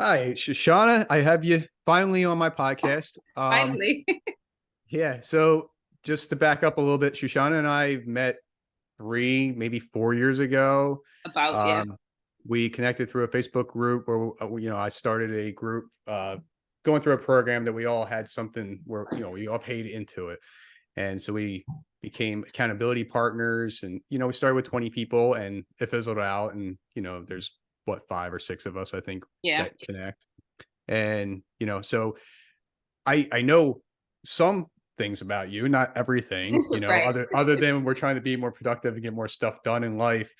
Hi, Shushanna. I have you finally on my podcast. Finally. Yeah, so just to back up a little bit, Shushanna and I met 3, maybe 4 years ago. About, yeah. Um, we connected through a Facebook group where I started a group going through a program that we all had something where we all paid into it, and so we became accountability partners, and we started with 20 people, and it fizzled out, and there's what 5 or 6 of us I think Yeah. that connect. And so I know some things about you, not everything, Right. other than we're trying to be more productive and get more stuff done in life.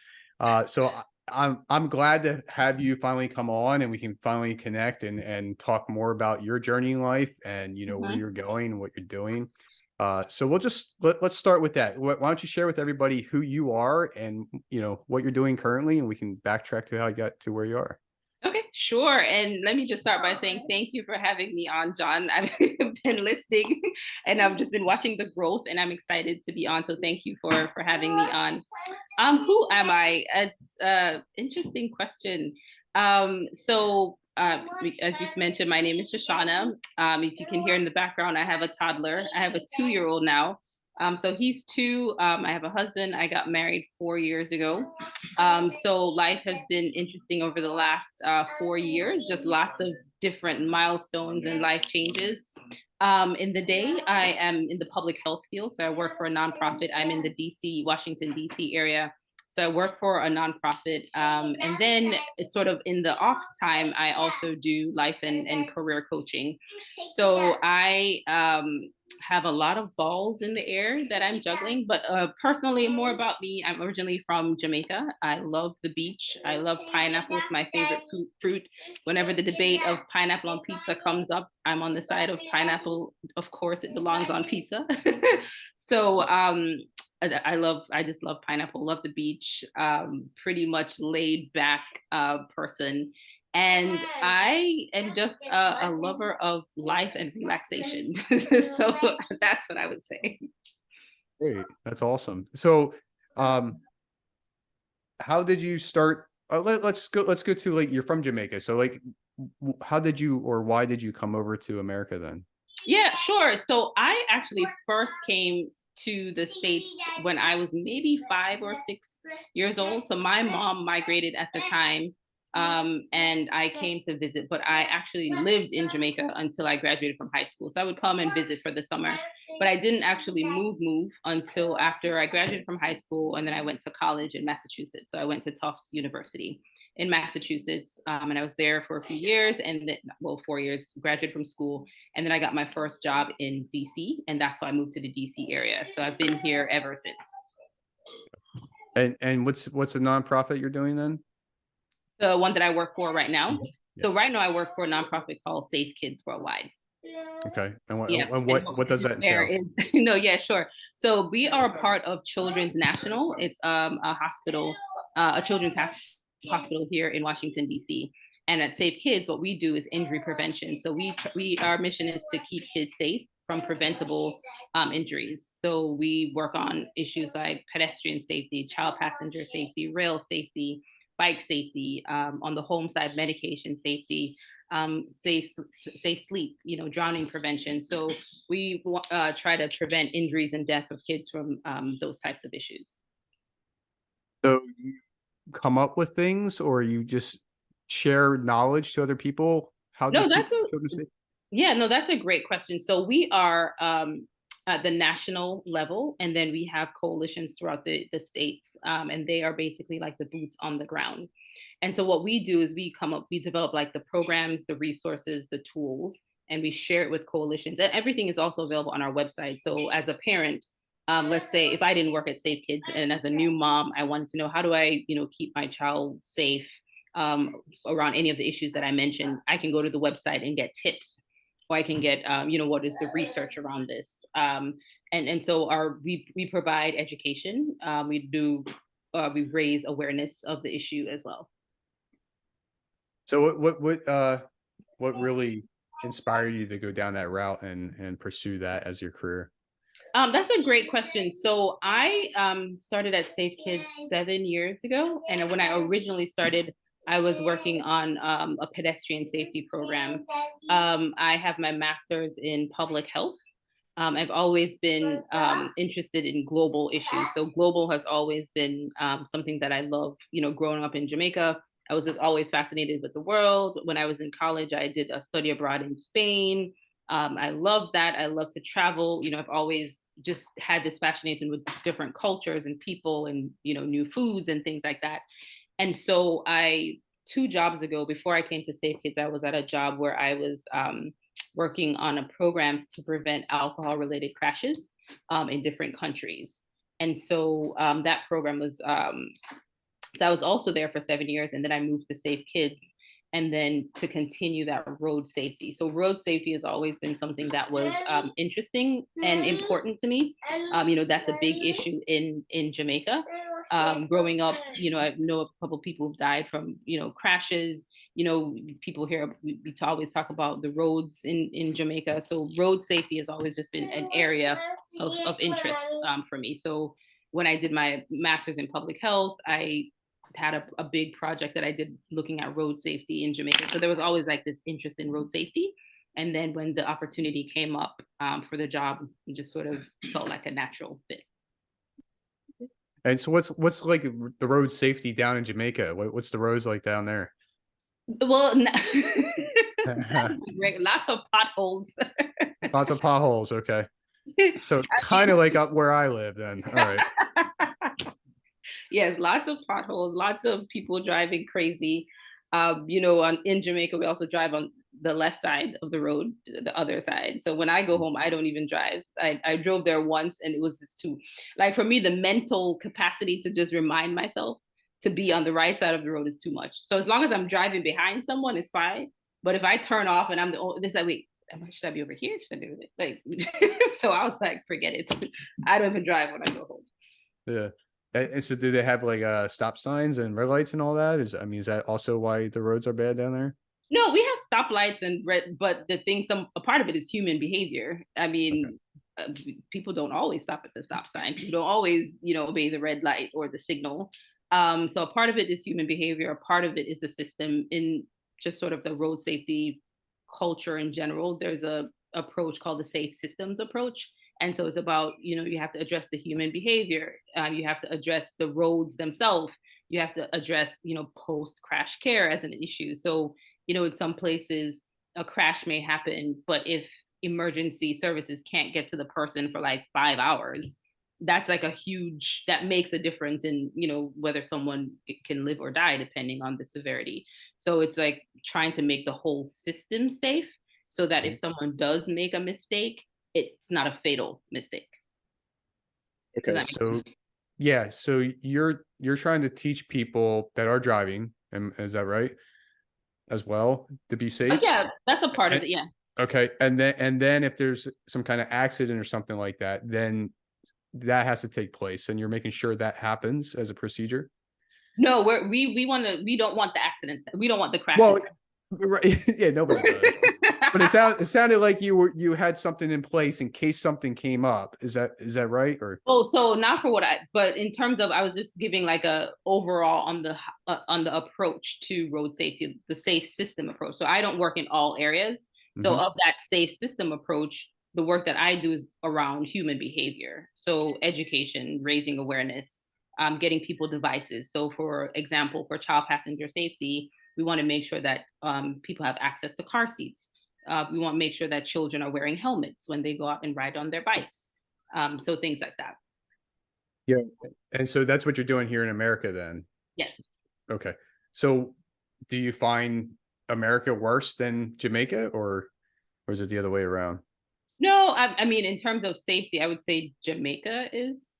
So I'm glad to have you finally come on and we can finally connect and talk more about your journey in life and where Mhm. you're going and what you're doing. So we'll just let's start with that. Why don't you share with everybody who you are and what you're doing currently, and we can backtrack to how you got to where you are. Okay, sure. And let me just start by saying thank you for having me on, John. I've been listening and I've just been watching the growth and I'm excited to be on. So thank you for having me on. Who am I? It's interesting question. As you mentioned, my name is Shoshana. If you can hear in the background, I have a toddler. I have a 2-year-old now. So he's 2. I have a husband. I got married 4 years ago. So life has been interesting over the last 4 years, just lots of different milestones and life changes. In the day, I am in the public health field. So I work for a nonprofit. I'm in the DC, Washington, DC area. So I work for a nonprofit. And then sort of in the off time, I also do life and career coaching. So I have a lot of balls in the air that I'm juggling. But personally, more about me, I'm originally from Jamaica. I love the beach. I love pineapple. It's my favorite fruit. Whenever the debate of pineapple on pizza comes up, I'm on the side of pineapple. Of course, it belongs on pizza. so I just love pineapple, love the beach, pretty much laid back person. And I am just a lover of life and relaxation. So that's what I would say. Great, that's awesome. So, um, how did you start? Let's go to, like, you're from Jamaica. So, like, how did you or why did you come over to America then? Yeah, sure. So I actually first came to the States when I was maybe 5 or 6 years old. So my mom migrated at the time, and I came to visit, but I actually lived in Jamaica until I graduated from high school. So I would come and visit for the summer, but I didn't actually move until after I graduated from high school, and then I went to college in Massachusetts. So I went to Tufts University in Massachusetts, and I was there for a few years, and then, well, 4 years, graduated from school, and then I got my first job in DC, and that's why I moved to the DC area. So I've been here ever since. And what's the nonprofit you're doing then? The one that I work for right now. Mhm. Yeah. So right now I work for a nonprofit called Safe Kids Worldwide. Okay. And what Yeah, and and what what what we does do that there entail? is no, yeah, sure. So we are a part of Children's National. It's a hospital, a hospital here in Washington D.C. And at Safe Kids, what we do is injury prevention. So we our mission is to keep kids safe from preventable injuries. So we work on issues like pedestrian safety, child passenger safety, rail safety, bike safety, on the home side, medication safety, safe sleep, drowning prevention. So we try to prevent injuries and death of kids from those types of issues. So you come up with things, or you just share knowledge to other people how to No, keep that's a children safe? Yeah, no, that's a great question. So we are at the national level, and then we have coalitions throughout the states, and they are basically like the boots on the ground. And so what we do is we develop like the programs, the resources, the tools, and we share it with coalitions. And everything is also available on our website. So as a parent, let's say if I didn't work at Safe Kids, and as a new mom, I wanted to know how do I, keep my child safe around any of the issues that I mentioned. I can go to the website and get tips, or I can get, what is the research around this. And so we provide education. We raise awareness of the issue as well. So what really inspired you to go down that route and pursue that as your career? That's a great question. So I started at Safe Kids 7 years ago, and when I originally started, I was working on a pedestrian safety program. I have my master's in public health. I've always been interested in global issues. So global has always been something that I love. You know, growing up in Jamaica, I was just always fascinated with the world. When I was in college, I did a study abroad in Spain. I love that. I love to travel. You know, I've always just had this fascination with different cultures and people and, you know, new foods and things like that. And so I, 2 jobs ago, before I came to Safe Kids, I was at a job where I was working on a programs to prevent alcohol related crashes in different countries. And so that program was, so I was also there for 7 years, and then I moved to Safe Kids, and then to continue that road safety. So road safety has always been something that was interesting and important to me. You know, that's a big issue in Jamaica. Growing up, you know, I know a couple people who've died from, you know, crashes. You know, people here, we always talk about the roads in Jamaica. So road safety has always just been an area of interest for me. So when I did my master's in public health, I had a big project that I did looking at road safety in Jamaica. So there was always like this interest in road safety. And then when the opportunity came up for the job, it just sort of felt like a natural fit. And so what's like the road safety down in Jamaica? What's the roads like down there? Well, lots of potholes. Lots of potholes. Okay. So I kind of like up where I live then. All right. Yes, lots of potholes, lots of people driving crazy. You know, in Jamaica, we also drive on the left side of the road, the other side. So when I go home, I don't even drive. I drove there once and it was just too, like for me, the mental capacity to just remind myself to be on the right side of the road is too much. So as long as I'm driving behind someone, it's fine. But if I turn off and I'm the only, this like, wait, should I be over here? Should I be over there? Like, so I was like, forget it. I don't even drive when I go home. Yeah. And so do they have like stop signs and red lights and all that? I mean, is that also why the roads are bad down there? No, we have stoplights and red, but the thing, a part of it is human behavior. I Okay. mean, people don't always stop at the stop sign. People don't always, you know, obey the red light or the signal. So a part of it is human behavior. A part of it is the system in just sort of the road safety culture in general. There's a approach called the safe systems approach. And so it's about, you know, you have to address the human behavior. You have to address the roads themselves. You have to address, you know, post crash care as an issue. So you know, in some places a crash may happen, but if emergency services can't get to the person for like 5 hours, that's like a huge, that makes a difference in, you know, whether someone can live or die depending on the severity. So it's like trying to make the whole system safe so that if Mhm. someone does make a mistake, it's not a fatal mistake. Does Okay. that make So sense? yeah, so you're trying to teach people that are driving, and is that right? As well to be Oh, safe? yeah, that's a part of And it. Yeah. okay. And then if there's some kind of accident or something like that, then that has to take place and you're making sure that happens as a procedure? No, we want to. We don't want the accidents. We don't want the crashes. Well, right, yeah, nobody does. But it sounded like you had something in place in case something came up. Is that right? Or Oh, so not for what I, but in terms of, I was just giving like a overall on the approach to road safety, the safe system approach. So I don't work in all areas. So Mhm. of that safe system approach, the work that I do is around human behavior. So education, raising awareness, getting people devices. So for example, for child passenger safety, we want to make sure that people have access to car seats. We want to make sure that children are wearing helmets when they go out and ride on their bikes. So things like that. Yeah. And so that's what you're doing here in America then. Yes. Okay. So do you find America worse than Jamaica, or is it the other way around? No, I mean, in terms of safety, I would say Jamaica is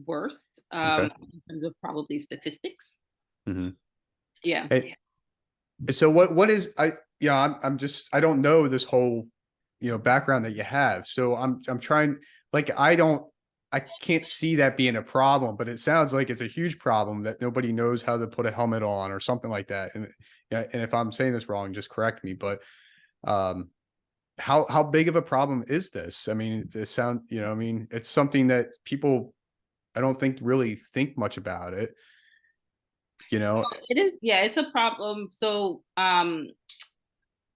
worst Okay. in terms of probably statistics. Mhm. Yeah. And so what is yeah, I'm just I don't know this whole, background that you have. So I'm trying, like I can't see that being a problem, but it sounds like it's a huge problem that nobody knows how to put a helmet on or something like that. And yeah, and if I'm saying this wrong, just correct me. But um how big of a problem is this? I mean, I mean, it's something that people I don't think really think much about it. you know? It is, yeah, it's a problem. So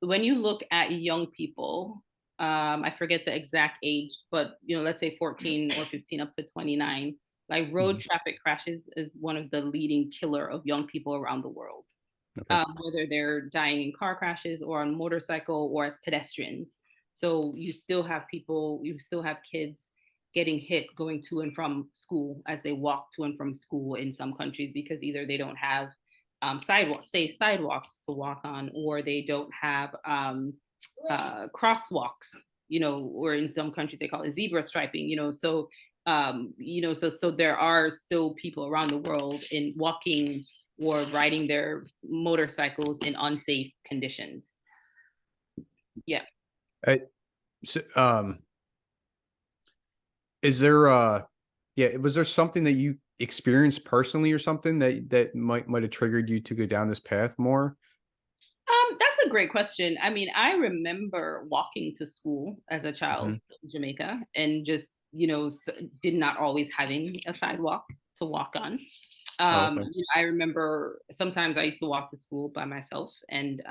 when you look at young people, I forget the exact age, but let's say 14 or 15 up to 29, like road Mhm. traffic crashes is one of the leading killer of young people around the world. Okay. Whether they're dying in car crashes or on motorcycle or as pedestrians. So you still have kids getting hit going to and from school as they walk to and from school in some countries because either they don't have safe sidewalks to walk on, or they don't have crosswalks, or in some countries they call it zebra striping, so there are still people around the world in walking or riding their motorcycles in unsafe conditions. Yeah. I, so, is there yeah, was there something that you experienced personally or something that might have triggered you to go down this path more? That's a great question. I mean, I remember walking to school as a child Mhm. in Jamaica and just, did not always having a sidewalk to walk on. Oh, okay. I remember sometimes I used to walk to school by myself, and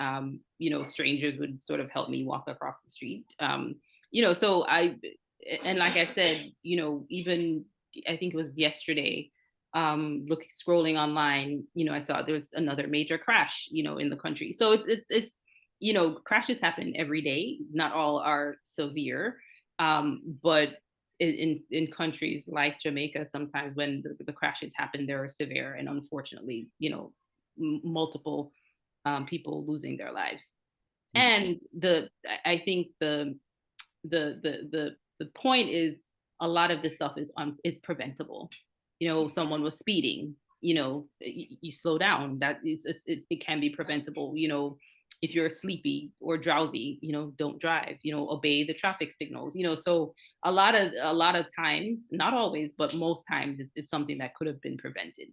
strangers would sort of help me walk across the street. So and like I said, even I think it was yesterday, scrolling online, I saw there was another major crash, in the country. So it's crashes happen every day. Not all are severe, but in countries like Jamaica, sometimes when the crashes happen, they're severe, and unfortunately, multiple people losing their lives. Mm. And I think the point is a lot of this stuff is preventable. Someone was speeding. You slow down. It can be preventable. If you're sleepy or drowsy, don't drive. Obey the traffic signals. So a lot of times, not always, but most times, it's something that could have been prevented.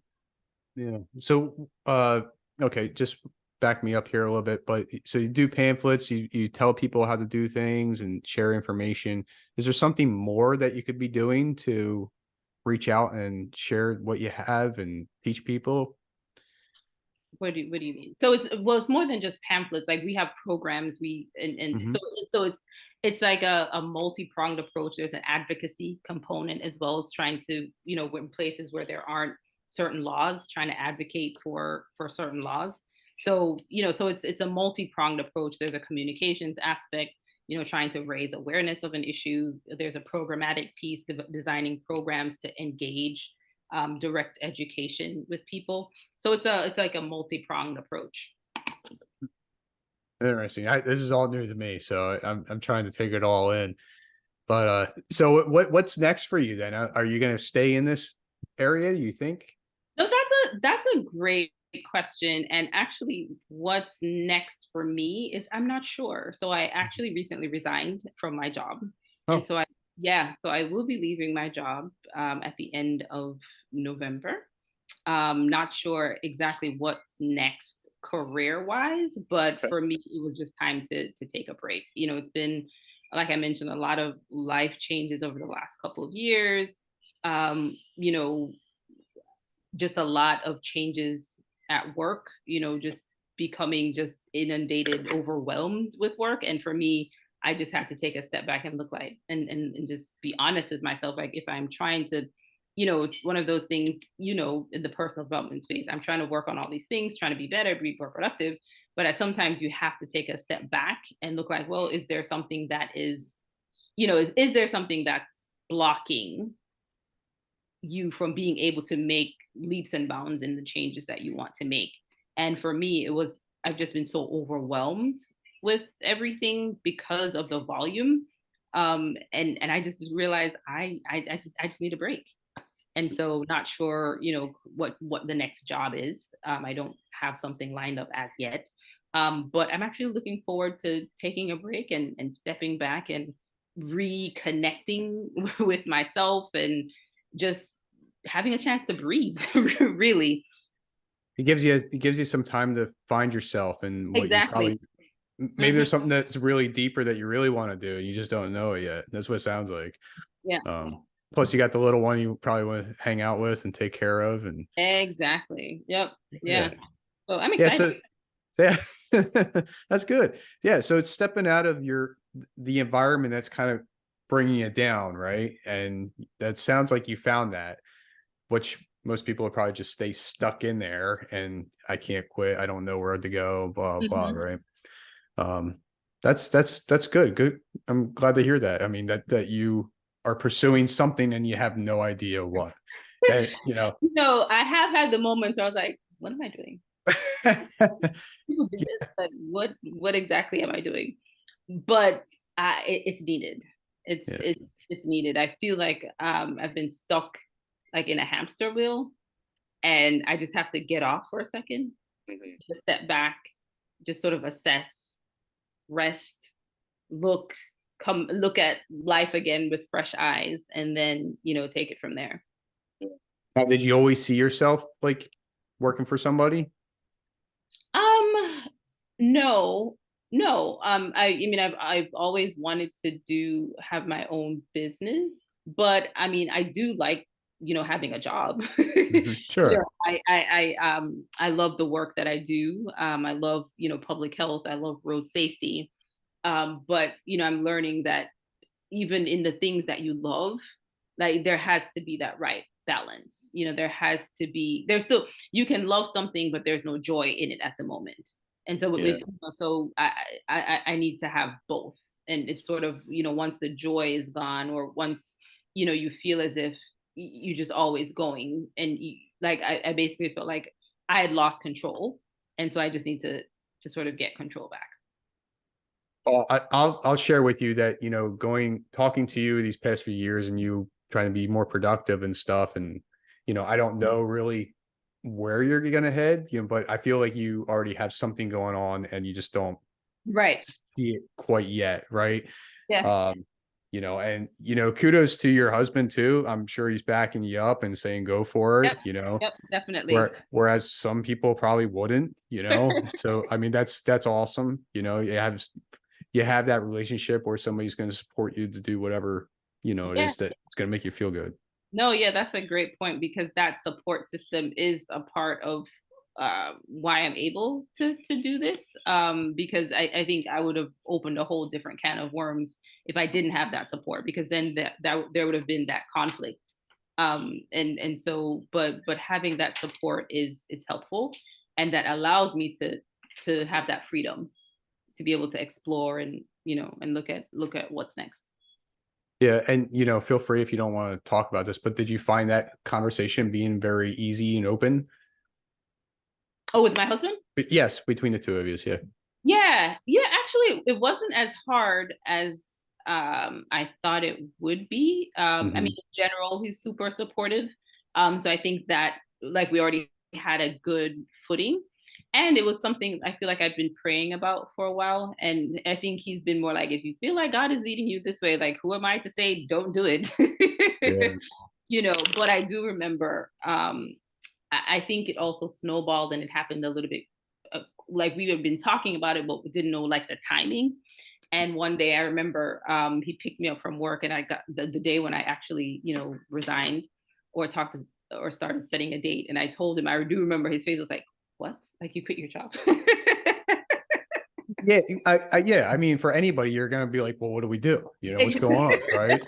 Yeah. So, okay, just back me up here a little bit. But so you do pamphlets, you tell people how to do things and share information. Is there something more that you could be doing to reach out and share what you have and teach people? What do you mean? So it's more than just pamphlets. Like we have programs, and Hmm. so it's like a multi-pronged approach. There's an advocacy component as well. It's trying to, in places where there aren't certain laws, trying to advocate for certain laws. So, so it's a multi-pronged approach. There's a communications aspect, trying to raise awareness of an issue. There's a programmatic piece, designing programs to engage direct education with people. So it's like a multi-pronged approach. Interesting. This is all new to me, so I'm trying to take it all in. But so what's next for you then? Are you going to stay in this area? You think? No, that's a great question. And actually, what's next for me is I'm not sure. So I Mhm. actually recently resigned from my job, and Oh, so I will be leaving my job at the end of November. Not sure exactly what's next career wise, but okay. for me, it was just time to take a break. It's been, like I mentioned, a lot of life changes over the last couple of years. Um, you know, just a lot of changes at work, just becoming just inundated, overwhelmed with work. And for me, I just have to take a step back and look like and just be honest with myself. Like if I'm trying to, it's one of those things, in the personal development space. I'm trying to work on all these things, trying to be better, be more productive. But at sometimes you have to take a step back and look like, well, is there something that is, is there something that's blocking you from being able to make leaps and bounds in the changes that you want to make? And for me, I've just been so overwhelmed with everything because of the volume. And I just realized I just need a break. And so not sure, what the next job is. I don't have something lined up as yet. But I'm actually looking forward to taking a break and stepping back and reconnecting with myself and just having a chance to breathe, really. It gives you some time to find yourself and what you Exactly. probably maybe Hmm. there's something that's really deeper that you really want to do and you just don't know it yet. That's what it sounds like. Yeah. Um, Plus, you got the little one you probably want to hang out with and take care of, and Exactly. Yep. Yeah. yeah, So I'm yeah. excited. So yeah, that's good. Yeah, so it's stepping out of the environment that's kind of bringing it down, right? And that sounds like you found that, which most people would probably just stay stuck in there. And I can't quit. I don't know where to go. Blah blah. Mhm. Right. Um, that's good. Good. I'm glad to hear that. I mean that you are pursuing something and you have no idea what. And No, I have had the moments where I was like, what am I doing? People do this. Like, what exactly am I doing? But it's needed. It's yeah. it's it's needed. I feel like I've been stuck like in a hamster wheel, and I just have to get off for a second, Mhm. just step back, just sort of assess, rest, look, come look at life again with fresh eyes, and then take it from there. Now, did you always see yourself like working for somebody? Um, no, no. I mean, I've always wanted to have my own business, but I mean, I do like having a job. Sure. I love the work that I do. I love public health. I love road safety. But I'm learning that even in the things that you love, like there has to be that right balance. There has to be there's still you can love something, but there's no joy in it at the moment. And so Yeah. I need to have both. And it's sort of, once the joy is gone, or once, you feel as if you're just always going, and like I basically felt like I had lost control. And so I just need to sort of get control back. Well, I'll share with you that, talking to you these past few years and you trying to be more productive and stuff. And, I don't know really where you're going to head, but I feel like you already have something going on and you just don't Right. see it quite yet. Right. Yeah. Um, and, kudos to your husband too. I'm sure he's backing you up and saying, go for Yep. it, Yep. Definitely. whereas some people probably wouldn't, so, I mean, that's awesome. You have that relationship where somebody's going to support you to do whatever, it Yeah. is that it's going to make you feel good. No, yeah, that's a great point, because that support system is a part of why I'm able to do this. Because I think I would have opened a whole different can of worms if I didn't have that support, because then that there would have been that conflict. And so, but having that support is helpful, and that allows me to have that freedom to be able to explore, and and look at what's next. Yeah. And, feel free if you don't want to talk about this, but did you find that conversation being very easy and open? Oh, with my husband? But yes, between the two of you. Yeah. Yeah, yeah, actually, it wasn't as hard as I thought it would be. I mean, Hmm. in general, he's super supportive. So I think that, like, we already had a good footing, and it was something I feel like I've been praying about for a while. And I think he's been more like, if you feel like God is leading you this way, like, who am I to say don't do it? Yeah. But I do remember. I think it also snowballed, and it happened a little bit, like we had been talking about it, but we didn't know like the timing. And one day I remember he picked me up from work, and I got the day when I actually, resigned, or talked to, or started setting a date. And I told him, I do remember his face was like, what? Like, you quit your job? Yeah. Yeah. I mean, for anybody, you're going to be like, well, what do we do? What's going on? Right.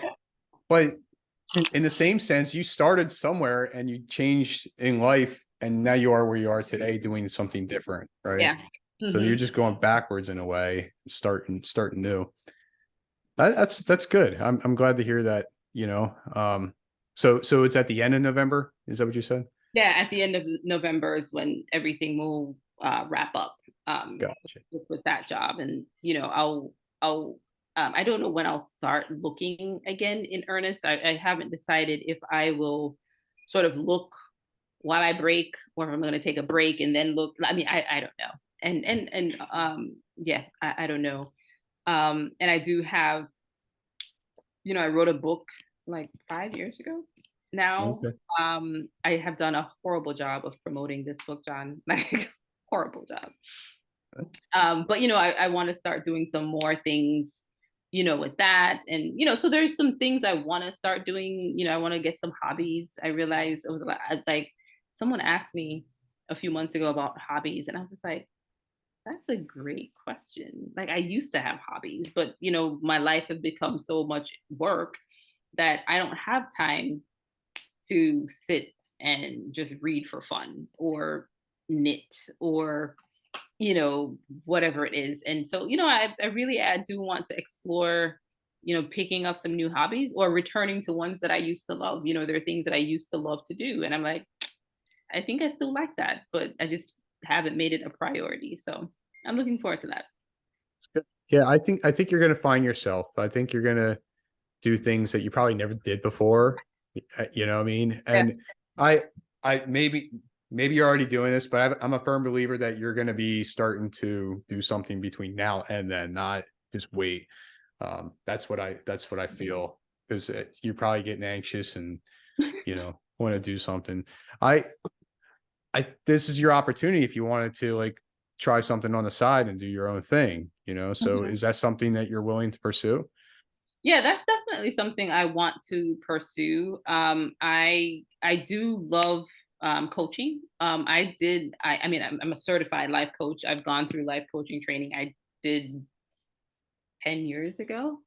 But in the same sense, you started somewhere and you changed in life, and now you are where you are today doing something different, right? Yeah. So you're Hmm. just going backwards in a way, starting new. That's good. I'm glad to hear that, so it's at the end of November. Is that what you said? Yeah, at the end of November is when everything will wrap up, Gotcha. with that job. And I'll I don't know when I'll start looking again in earnest. I haven't decided if I will sort of look while I break, or if I'm going to take a break and then look. I mean, I don't know. And yeah, I don't know. And I do have, I wrote a book like 5 years ago now. Okay. I have done a horrible job of promoting this book, John. Like, horrible job. But I want to start doing some more things with that. And, so there's some things I want to start doing. I want to get some hobbies. I realized it was a lot, like someone asked me a few months ago about hobbies, and I was just like, that's a great question. Like I used to have hobbies, but my life has become so much work that I don't have time to sit and just read for fun or knit or you know whatever it is. And so I do want to explore picking up some new hobbies or returning to ones that I used to love. There are things that I used to love to do, and I'm like, I think I still like that, but I just haven't made it a priority. So I'm looking forward to that. It's good. Yeah, I think you're gonna find yourself. I think you're gonna do things that you probably never did before. You know what I mean? Yeah. And I I maybe you're already doing this, but I'm a firm believer that you're gonna be starting to do something between now and then, not just wait. That's what I feel, because you're probably getting anxious and want to do something. I this is your opportunity if you wanted to like try something on the side and do your own thing. So Mhm. is that something that you're willing to pursue? Yeah, that's definitely something I want to pursue. I do love coaching. I mean, I'm a certified life coach. I've gone through life coaching training. I did 10 years ago.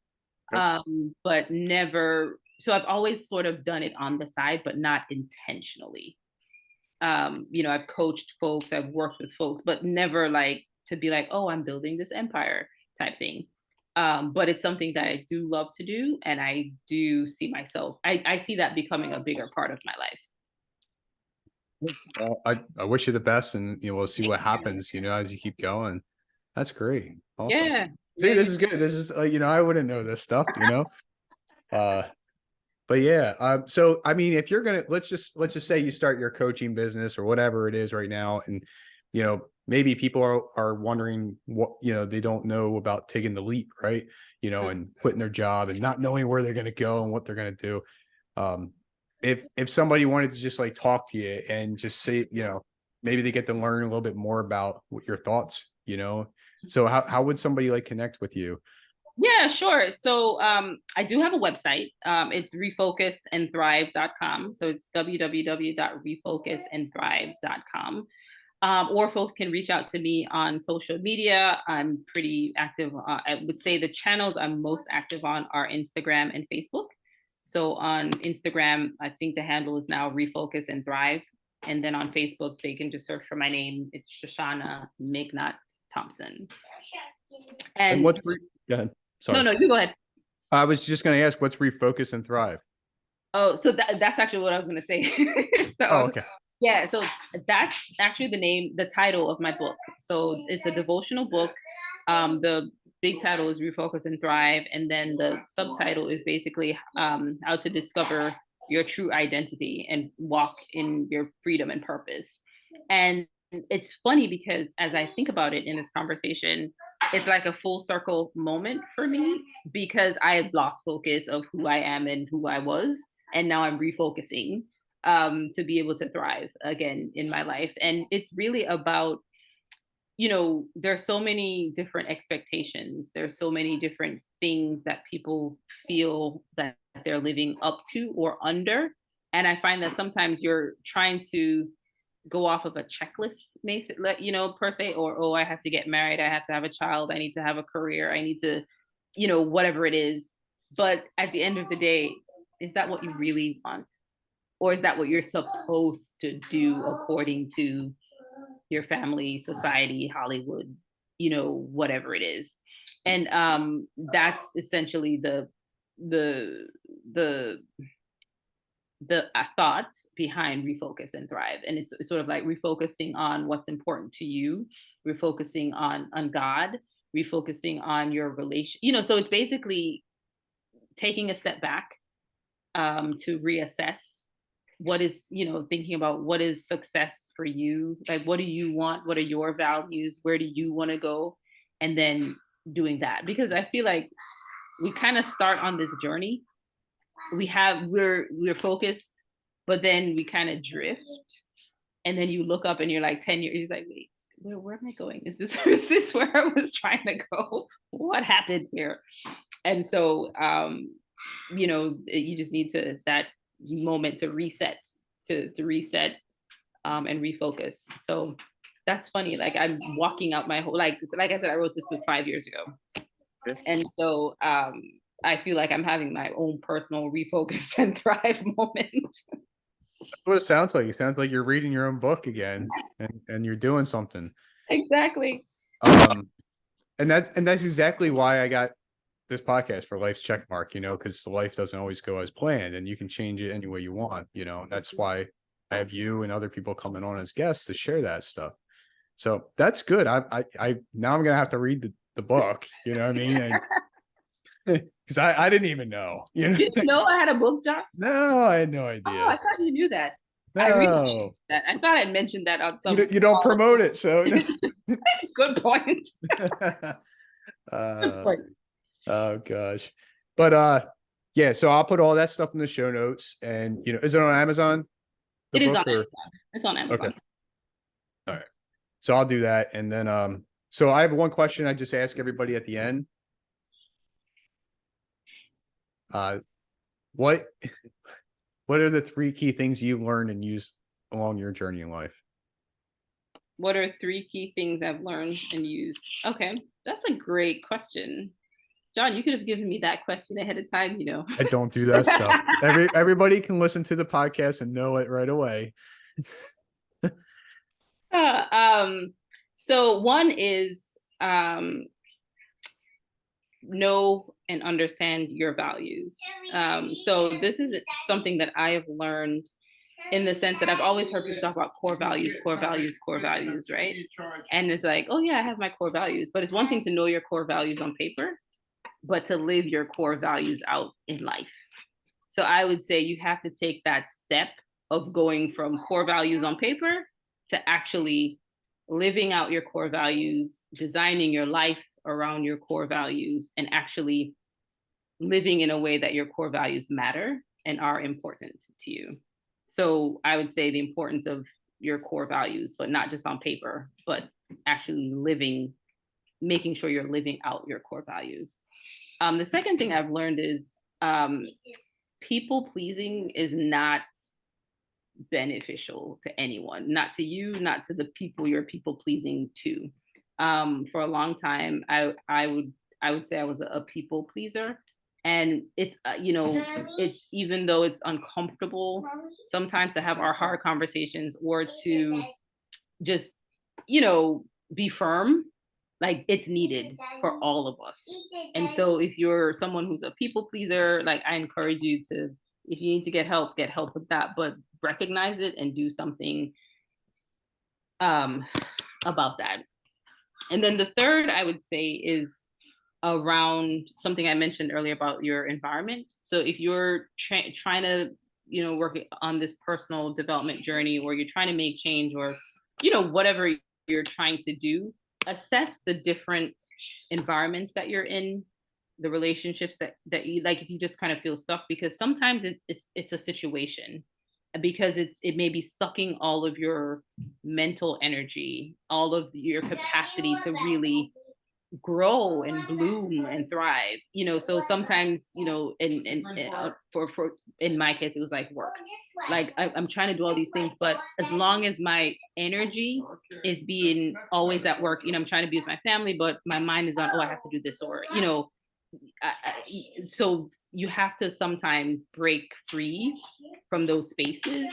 Yep. But never, so I've always sort of done it on the side, but not intentionally. I've coached folks, I've worked with folks, but never like to be like, oh, I'm building this empire type thing. But it's something that I do love to do, and I do see myself. I see that becoming a bigger part of my life. Well, I wish you the best, and we'll see Thank what you. happens, as you keep going. That's great. Awesome. Yeah, See, yeah, this yeah. is good. This is I wouldn't know this stuff. Uh but yeah, so I mean, if you're gonna let's just say you start your coaching business or whatever it is right now, and maybe people are wondering what they don't know about taking the leap, right? And quitting their job and not knowing where they're gonna go and what they're gonna do. Um, if somebody wanted to just like talk to you and just say, maybe they get to learn a little bit more about what your thoughts. So how would somebody like connect with you? Yeah, sure. So I do have a website. It's refocusandthrive.com. So it's www.refocusandthrive.com. Or folks can reach out to me on social media. I'm pretty active. I would say the channels I'm most active on are Instagram and Facebook. So on Instagram, I think the handle is now Refocus and Thrive. And then on Facebook, they can just search for my name. It's Shushanna Mignott Thompson. And And what's go ahead. no, Sorry. no, you go ahead. I was just going to ask, what's Refocus and Thrive? Oh, so that's actually what I was going to say. Oh, So okay. yeah, so that's actually the title of my book. So it's a devotional book. The big title is Refocus and Thrive, and then the subtitle is basically how to discover your true identity and walk in your freedom and purpose. And it's funny because as I think about it in this conversation, it's like a full circle moment for me because I had lost focus of who I am and who I was, and now I'm refocusing to be able to thrive again in my life. And it's really about, there's so many different expectations. There's so many different things that people feel that they're living up to or under. And I find that sometimes you're trying to go off of a checklist, per se, or, oh, I have to get married, I have to have a child, I need to have a career, I need to, whatever it is. But at the end of the day, is that what you really want? Or is that what you're supposed to do according to your family, society, Hollywood, whatever it is? And that's essentially the the the thought behind Refocus and Thrive. And it's sort of like refocusing on what's important to you, refocusing on God, refocusing on your relation. So it's basically taking a step back to reassess what is, thinking about what is success for you, like what do you want, what are your values, where do you want to go, and then doing that. Because I feel like we kind of start on this journey, we're focused, but then we kind of drift, and then you look up and you're like 10 years, you're like, wait, where am I going? Is this is this where I was trying to go? What happened here? And so, you just need that moment to reset, to reset, and refocus. So that's funny. Like I'm walking out my whole, like I said, I wrote this book 5 years ago. Yeah. And so, I feel like I'm having my own personal refocus and thrive moment. That's what it sounds like. It sounds like you're reading your own book again, and you're doing something. Exactly. Um, and that's exactly why I got this podcast for Life's Checkmark, because life doesn't always go as planned, and you can change it any way you want, and that's why I have you and other people coming on as guests to share that stuff. So that's good. I now I'm gonna have to read the book, you know what I mean? And because I didn't even know, Did you know I had a book, John? No, I had no Oh, I idea. thought you knew that. I really No, that. I thought I mentioned that on you some don't, you don't call. promote it, so Good point. Good uh, point. oh gosh. But yeah, so I'll put all that stuff in the show notes, and is it on Amazon, the It is on book, or Amazon. It's on okay. Amazon. All right. So I'll do that, and then so I have one question I just ask everybody at the end. What what are the 3 key things you learned and used along your journey in life? What are 3 key things I've learned and used? Okay, that's a great question. John, you could have given me that question ahead of time, I don't do that stuff. Everybody can listen to the podcast and know it right away. Uh, um, so one is know and understand your values. So this is something that I have learned in the sense that I've always heard people talk about core values, core values, core values, right? And it's like, oh yeah, I have my core values, but it's one thing to know your core values on paper, but to live your core values out in life. So I would say you have to take that step of going from core values on paper to actually living out your core values, designing your life around your core values, and actually living in a way that your core values matter and are important to you. So I would say the importance of your core values, but not just on paper, but actually making sure you're living out your core values. The second thing I've learned is people pleasing is not beneficial to anyone, not to you, not to the people you're people pleasing to. For a long time, I would say I was a people pleaser, and it's it's, even though it's uncomfortable sometimes to have our hard conversations or to just be firm, like it's needed for all of us. And so if you're someone who's a people pleaser, like I encourage you to, if you need to get help with that, but recognize it and do something um about that. And then the third I would say is around something I mentioned earlier about your environment. So if you're trying to work on this personal development journey, or you're trying to make change, or whatever you're trying to do, assess the different environments that you're in, the relationships that you like, if you just kind of feel stuck, because sometimes it's a situation, because it may be sucking all of your mental energy, all of your capacity to really grow and bloom and thrive. So sometimes, for in my case, it was like work. Like I'm trying to do all these things, but as long as my energy is being always at work, I'm trying to be with my family, but my mind is on, oh, I have to do this, or so you have to sometimes break free from those spaces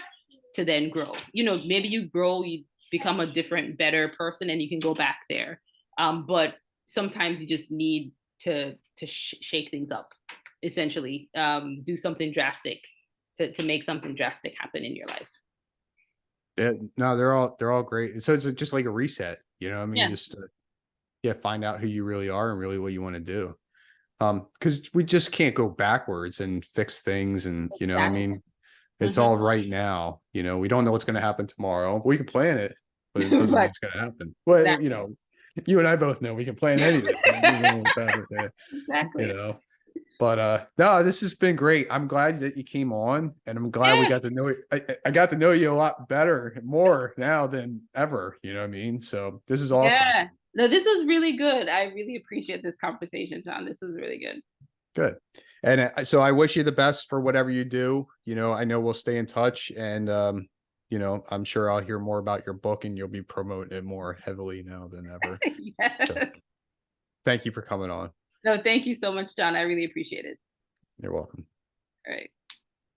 to then grow. Maybe you grow, you become a different, better person, and you can go back there. But sometimes you just need to shake things up, essentially, do something drastic to make something drastic happen in your life. Yeah, no, they're all great. So it's just like a reset, I mean, Yeah. just yeah, find out who you really are and really what you want to do. Because we just can't go backwards and fix things, and I Exactly. mean, it's Mhm. all right now. We don't know what's going to happen tomorrow. We can plan it, but it doesn't mean Right. it's going to happen. Well, Exactly. you and I both know we can plan anything. It doesn't mean it's happening, you Exactly. know. But no, this has been great. I'm glad that you came on, and I'm glad we Yeah. got to know it. I got to know you a lot better, more now than ever. You know what I mean? So this is awesome. Yeah. No, this was really good. I really appreciate this conversation, John. This was really good. Good. And so I wish you the best for whatever you do. You know, I know we'll stay in touch, and you know, I'm sure I'll hear more about your book, and you'll be promoting it more heavily now than ever. So Yes. thank you for coming on. No, thank you so much, John. I really appreciate it. You're welcome. All right.